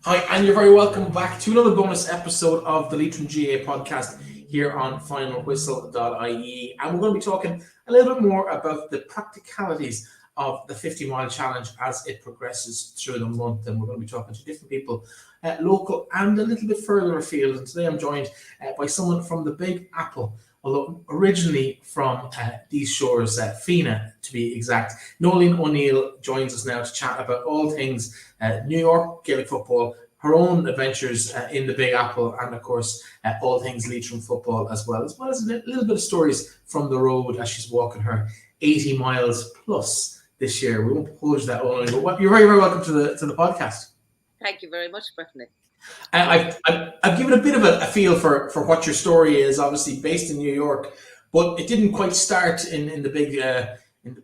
Hi, and you're very welcome back to another bonus episode of the Leitrim GAA podcast here on finalwhistle.ie. And we're going to be talking a little bit more about the practicalities of the 50-mile challenge as it progresses through the month. And we're going to be talking to different people, local and a little bit further afield. And today I'm joined by someone from the Big Apple, although originally from these shores, Fenagh to be exact. Noeleen O'Neill joins us now to chat about all things New York Gaelic football, her own adventures in the Big Apple, and of course all things Leitrim football as well as a little bit of stories from the road as she's walking her 80 miles plus this year. We won't hold you that long, but you're very, very welcome to the podcast. Thank you very much, Bethany. I've given a bit of a feel for what your story is. Obviously based in New York, but it didn't quite start in the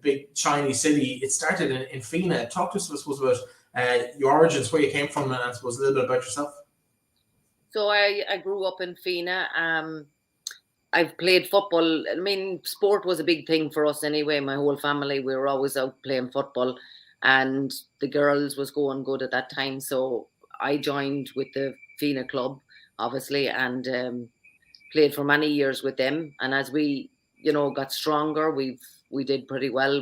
big shiny city. It started in Fenagh. Talk to us, I suppose, about your origins, where you came from, and I suppose a little bit about yourself. So I grew up in Fenagh. I've played football. I mean, sport was a big thing for us anyway. My whole family, we were always out playing football, and the girls was going good at that time. So I joined with the Fenagh club, obviously, and played for many years with them. And as we, got stronger, we did pretty well.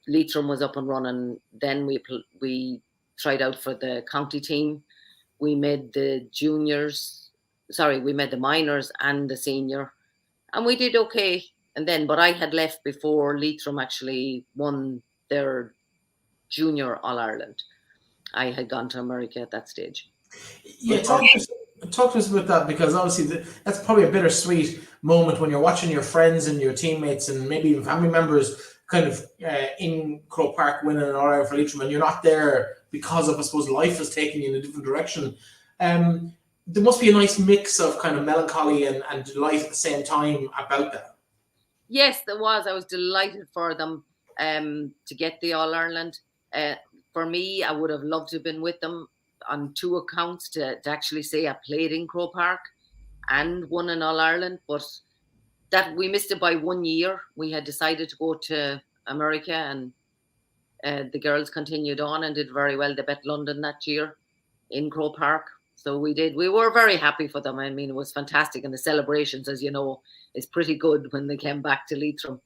Leitrim was up and running. Then we tried out for the county team. We made the we made the minors and the senior, and we did okay. And then, but I had left before Leitrim actually won their junior All-Ireland. I had gone to America at that stage. Yeah, talk to us about that, because obviously that's probably a bittersweet moment when you're watching your friends and your teammates and maybe even family members kind of in Croke Park winning an All-Ireland for Leitrim, and you're not there because of, I suppose, life has taken you in a different direction. There must be a nice mix of kind of melancholy and delight at the same time about that. Yes, there was. I was delighted for them to get the All-Ireland. For me, I would have loved to have been with them on two accounts, to actually say I played in Croke Park and won an All-Ireland, but that we missed it by 1 year. We had decided to go to America, and the girls continued on and did very well. They bet London that year in Croke Park. So we did. We were very happy for them. I mean, it was fantastic. And the celebrations, as you know, is pretty good when they came back to Leitrim.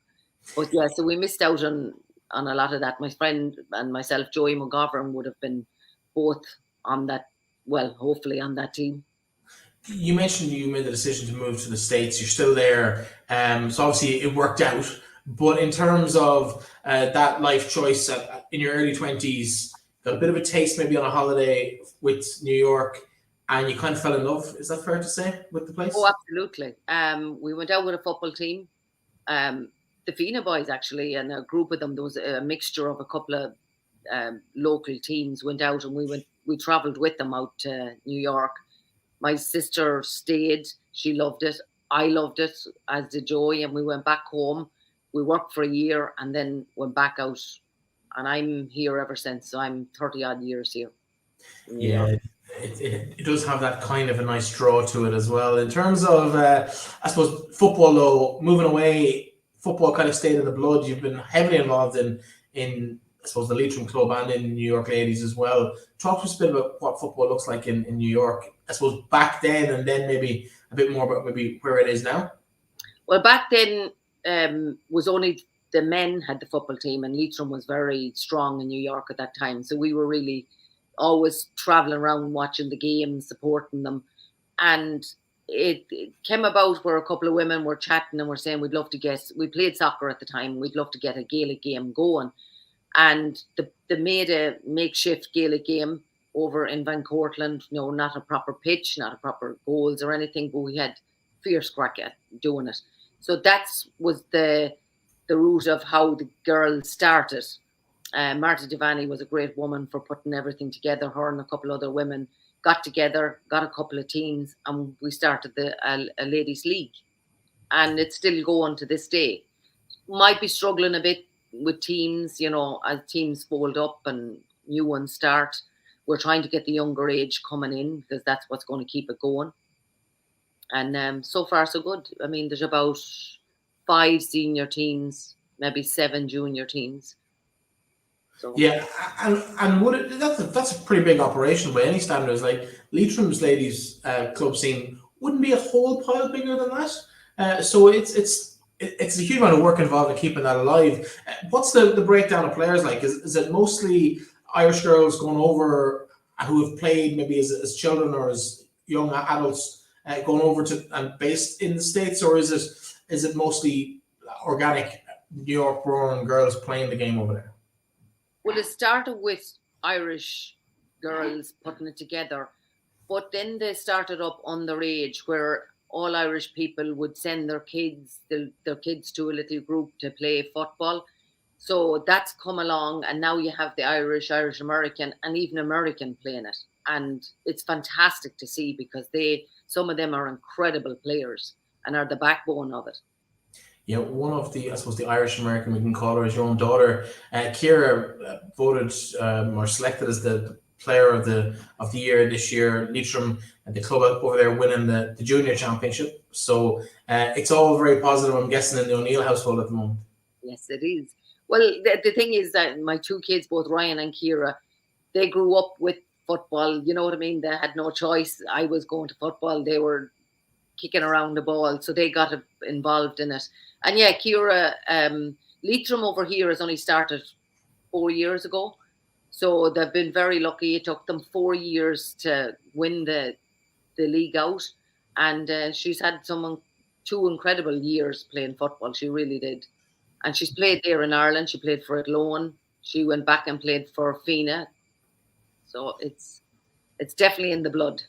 But yeah, so we missed out on a lot of that. My friend and myself, Joey McGovern, would have been both on that, well, hopefully on that team. You mentioned you made the decision to move to the States. You're still there. So obviously it worked out. But in terms of that life choice in your early 20s, got a bit of a taste maybe on a holiday with New York, and you kind of fell in love. Is that fair to say, with the place? Oh, absolutely. We went out with a football team. The Fenagh boys, actually, and a group of them. There was a mixture of a couple of local teams went out, and we travelled with them out to New York. My sister stayed. She loved it. I loved it, as did Joey, and we went back home. We worked for a year and then went back out, and I'm here ever since. So I'm 30 odd years here. Yeah, it does have that kind of a nice draw to it as well. In terms of, I suppose, football, though, moving away, football kind of stayed in the blood. You've been heavily involved in I suppose, the Leitrim club and in New York Ladies as well. Talk to us a bit about what football looks like in New York, I suppose, back then, and then maybe a bit more about maybe where it is now. Well, back then was only the men had the football team, and Leitrim was very strong in New York at that time. So we were really always traveling around watching the games, supporting them. And it came about where a couple of women were chatting and were saying we played soccer at the time, we'd love to get a Gaelic game going. And they made a makeshift Gaelic game over in Van Cortlandt, not a proper pitch, not a proper goals or anything, but we had fierce crack at doing it. So that was the root of how the girls started. Marta Devani was a great woman for putting everything together. Her and a couple other women got together, got a couple of teams, and we started a ladies' league. And it's still going to this day. Might be struggling a bit with teams, as teams fold up and new ones start. We're trying to get the younger age coming in, because that's what's going to keep it going. And so far, so good. I mean, there's about 5 senior teams, maybe 7 junior teams. So Yeah, and that's a pretty big operation by any standards. Like Leitrim's ladies club scene wouldn't be a whole pile bigger than that. So it's a huge amount of work involved in keeping that alive. What's the breakdown of players like? Is it mostly Irish girls going over who have played maybe as children or as young adults going over to and based in the States, or is it mostly organic New York born girls playing the game over there? well, it started with Irish girls putting it together, but then they started up underage where all Irish people would send their kids to a little group to play football. So that's come along, and now you have the Irish American, and even American playing it, and it's fantastic to see because some of them are incredible players and are the backbone of it. Yeah, one of I suppose, the Irish American, we can call her, as your own daughter, Kira, voted or selected as the player of the year this year. Leitrim, the club over there, winning the junior championship. So it's all very positive, I'm guessing, in the O'Neill household at the moment. Yes, it is. Well, the thing is that my two kids, both Ryan and Kira, they grew up with football. You know what I mean? They had no choice. I was going to football. They were kicking around the ball, so they got involved in it. And yeah, Kira, Leitrim over here has only started 4 years ago, so they've been very lucky. It took them 4 years to win the league out, and she's had two incredible years playing football. She really did, and she's played there in Ireland. She played for Athlone. She went back and played for Fenagh. So it's definitely in the blood.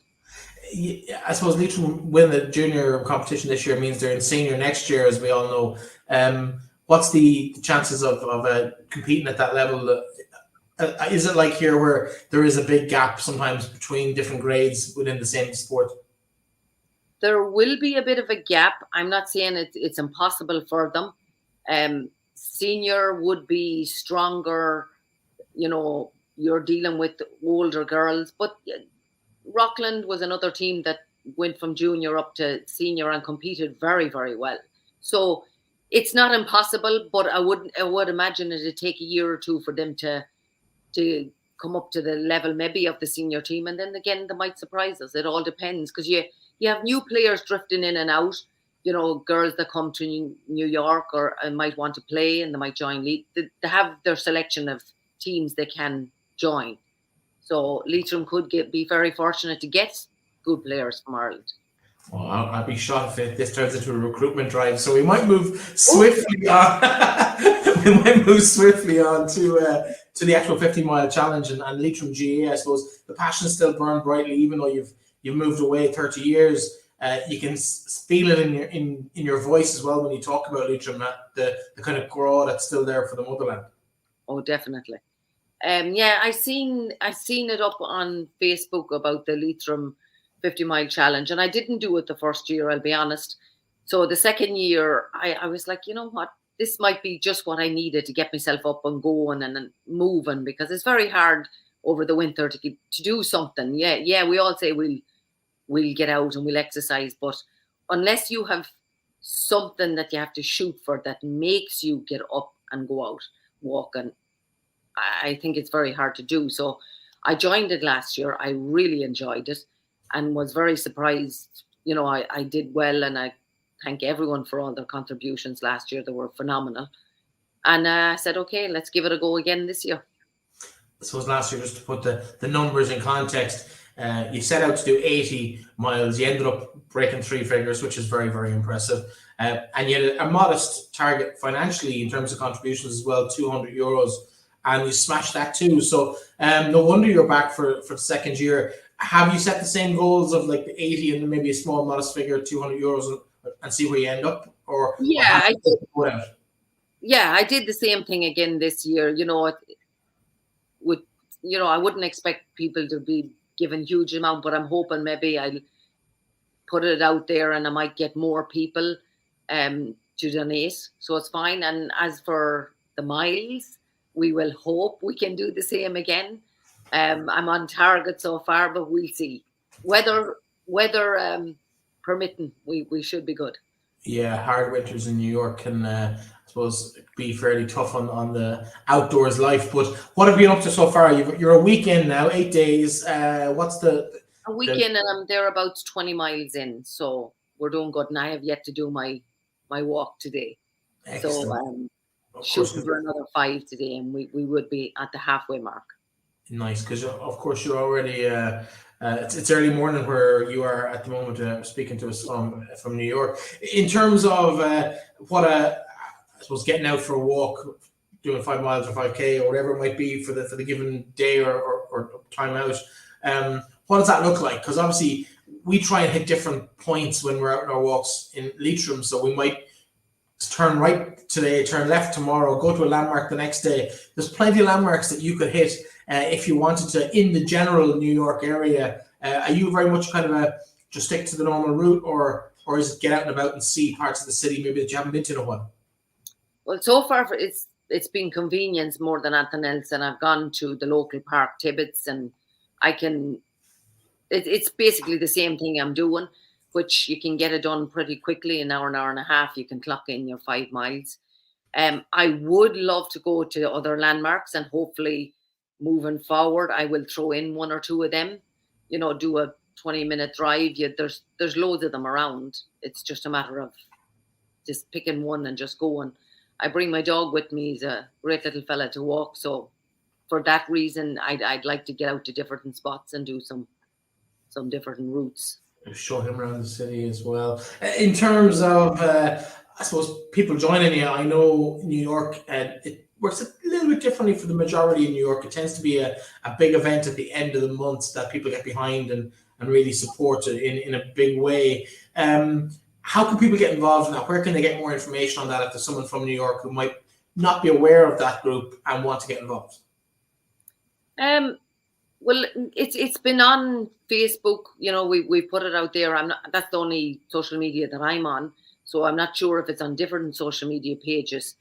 Yeah, I suppose Leitrim win the junior competition this year means they're in senior next year, as we all know. What's the chances of competing at that level? Is it like here where there is a big gap sometimes between different grades within the same sport? There will be a bit of a gap. I'm not saying it's impossible for them. Senior would be stronger. You know, you're dealing with older girls, but Rockland was another team that went from junior up to senior and competed very, very well. So it's not impossible, but I would imagine it'd take a year or two for them to come up to the level maybe of the senior team, and then again they might surprise us. It all depends, because you have new players drifting in and out. You know, girls that come to New York and might want to play, and they might join League. They have their selection of teams they can join. So Leitrim could be very fortunate to get good players from Ireland. Well, I'll be shocked if this turns into a recruitment drive. So we might move swiftly on. We might move swiftly on to the actual 50-mile challenge and Leitrim GAA. I suppose the passion still burned brightly, even though you've moved away 30 years. You can feel it in your voice as well when you talk about Leitrim, the kind of grow that's still there for the motherland. Oh, definitely. Yeah, I seen it up on Facebook about the Leitrim 50-mile challenge, and I didn't do it the first year, I'll be honest. So the second year, I was like, you know what, this might be just what I needed to get myself up and going and moving, because it's very hard over the winter to do something. Yeah, we all say we'll get out and we'll exercise, but unless you have something that you have to shoot for that makes you get up and go out walking, I think it's very hard to do. So I joined it last year. I really enjoyed it and was very surprised. You know, I did well, and I thank everyone for all their contributions last year. They were phenomenal. And I said, okay, let's give it a go again this year. So last year, just to put the numbers in context, you set out to do 80 miles. You ended up breaking 3 figures, which is very, very impressive. And you had a modest target financially in terms of contributions as well, €200. And you smashed that too. So no wonder you're back for the second year. Have you set the same goals of like the 80 and then maybe a small modest figure, €200, and see where you end up? Or yeah, I did the same thing again this year. You know, I wouldn't expect people to be given huge amount, but I'm hoping maybe I'll put it out there and I might get more people to donate. So it's fine. And as for the miles, we will hope we can do the same again. I'm on target so far, but we'll see. Weather permitting, we should be good. Yeah, hard winters in New York can, I suppose, be fairly tough on the outdoors life. But what have you been up to so far? You're a week in now, 8 days. What's A weekend, and I'm there about 20 miles in, so we're doing good. And I have yet to do my walk today. excellent? So shooting for another 5 today, and we would be at the halfway mark. Nice, because of course you're already. It's early morning where you are at the moment, speaking to us from New York. In terms of I suppose getting out for a walk, doing 5 miles or 5K or whatever it might be for the given day or time out. What does that look like? Because obviously we try and hit different points when we're out on our walks in Leitrim. So we might turn right today, turn left tomorrow, go to a landmark the next day. There's plenty of landmarks that you could hit if you wanted to in the general New York area. Are you very much kind of just stick to the normal route, or is it get out and about and see parts of the city maybe that you haven't been to in a while? Well, so far it's been convenience more than anything else, and I've gone to the local park, Tibbetts, and it's basically the same thing I'm doing, which you can get it done pretty quickly, an hour and a half. You can clock in your 5 miles. I would love to go to other landmarks, and hopefully moving forward, I will throw in 1 or 2 of them, do a 20-minute drive. There's loads of them around. It's just a matter of just picking one and just going. I bring my dog with me. He's a great little fella to walk. So for that reason, I'd like to get out to different spots and do some different routes. Show him around the city as well. In terms of, I suppose, people joining you, I know New York, it works a little bit differently for the majority in New York. It tends to be a big event at the end of the month that people get behind and really support it in a big way. How can people get involved in that? Where can they get more information on that if there's someone from New York who might not be aware of that group and want to get involved? Well, it's been on Facebook. We put it out there. That's the only social media that I'm on. So I'm not sure if it's on different social media pages.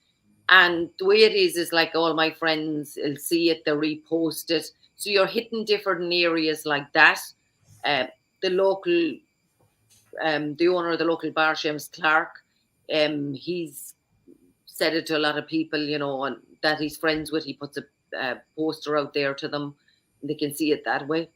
And the way it is like all my friends will see it, they repost it. So you're hitting different areas like that. The local, the owner of the local bar, James Clark, he's said it to a lot of people, and that he's friends with. He puts a poster out there to them. They can see it that way.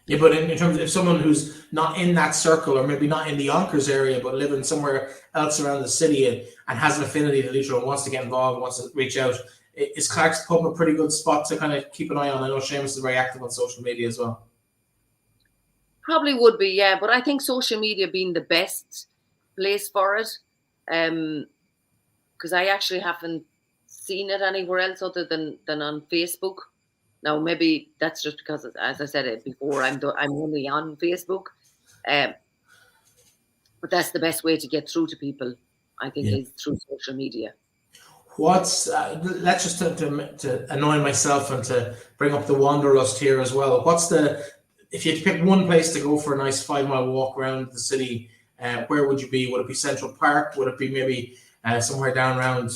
Yeah, but in terms of if someone who's not in that circle, or maybe not in the Yonkers area, but living somewhere else around the city and has an affinity to Leitrim and wants to get involved, wants to reach out, is Clark's Pub a pretty good spot to kind of keep an eye on? I know Seamus is very active on social media as well. Probably would be, yeah. But I think social media being the best place for it, because I actually haven't seen it anywhere else other than on Facebook. Now, maybe that's just because, as I said it before, I'm only on Facebook. But that's the best way to get through to people, I think, is through social media. Let's just to annoy myself and to bring up the wanderlust here as well. If you had to pick one place to go for a nice 5 mile walk around the city, where would you be? Would it be Central Park? Would it be maybe somewhere down around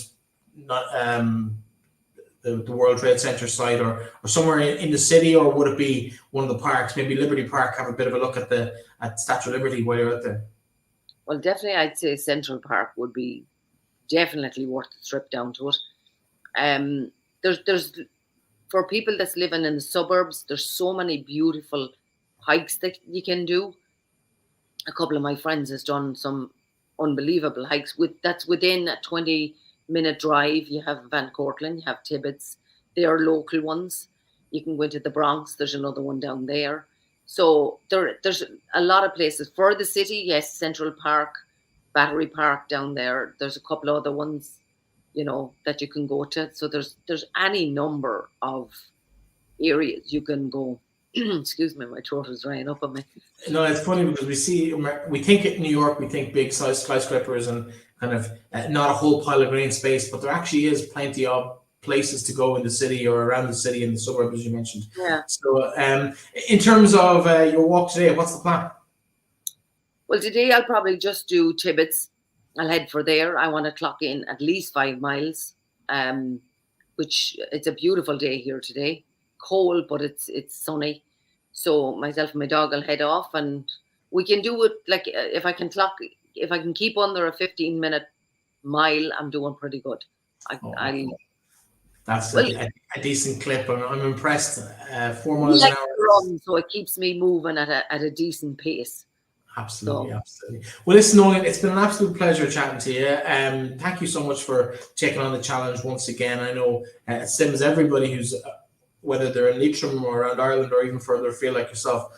the World Trade Center side, or somewhere in the city, or would it be one of the parks, maybe Liberty Park, have a bit of a look at Statue of Liberty while you're out there? Well, definitely I'd say Central Park would be definitely worth the trip down to it. There's for people that's living in the suburbs, there's so many beautiful hikes that you can do. A couple of my friends has done some unbelievable hikes that's within a 20-minute drive. You have Van Cortlandt, you have Tibbetts. They are local ones. You can go into the Bronx. There's another one down there. So there's a lot of places for the city. Yes, Central Park, Battery Park down there. There's a couple of other ones, that you can go to. So there's any number of areas you can go. Excuse me, my throat is drying up on me. No, it's funny because we think in New York, we think big size skyscrapers and kind of not a whole pile of green space, but there actually is plenty of places to go in the city or around the city in the suburbs, as you mentioned. Yeah. So in terms of your walk today, what's the plan? Well, today I'll probably just do Tibbetts. I'll head for there. I want to clock in at least 5 miles, which it's a beautiful day here today. Cold, but it's sunny. So myself and my dog will head off, and we can do it like if I can keep under a 15-minute mile, I'm doing pretty good. That's a decent clip. I'm impressed. 4 I miles an like hour. to run, so it keeps me moving at a decent pace. Absolutely, absolutely. Well, listen, Noleen, it's been an absolute pleasure chatting to you. Thank you so much for taking on the challenge once again. I know same as everybody who's, whether they're in Leitrim or around Ireland or even further afield like yourself,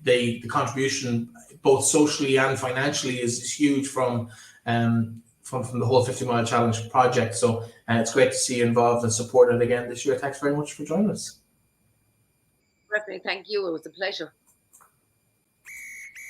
the contribution both socially and financially is huge from the whole 50-mile challenge project. So it's great to see you involved and supported again this year. Thanks very much for joining us. Thank you. It was a pleasure.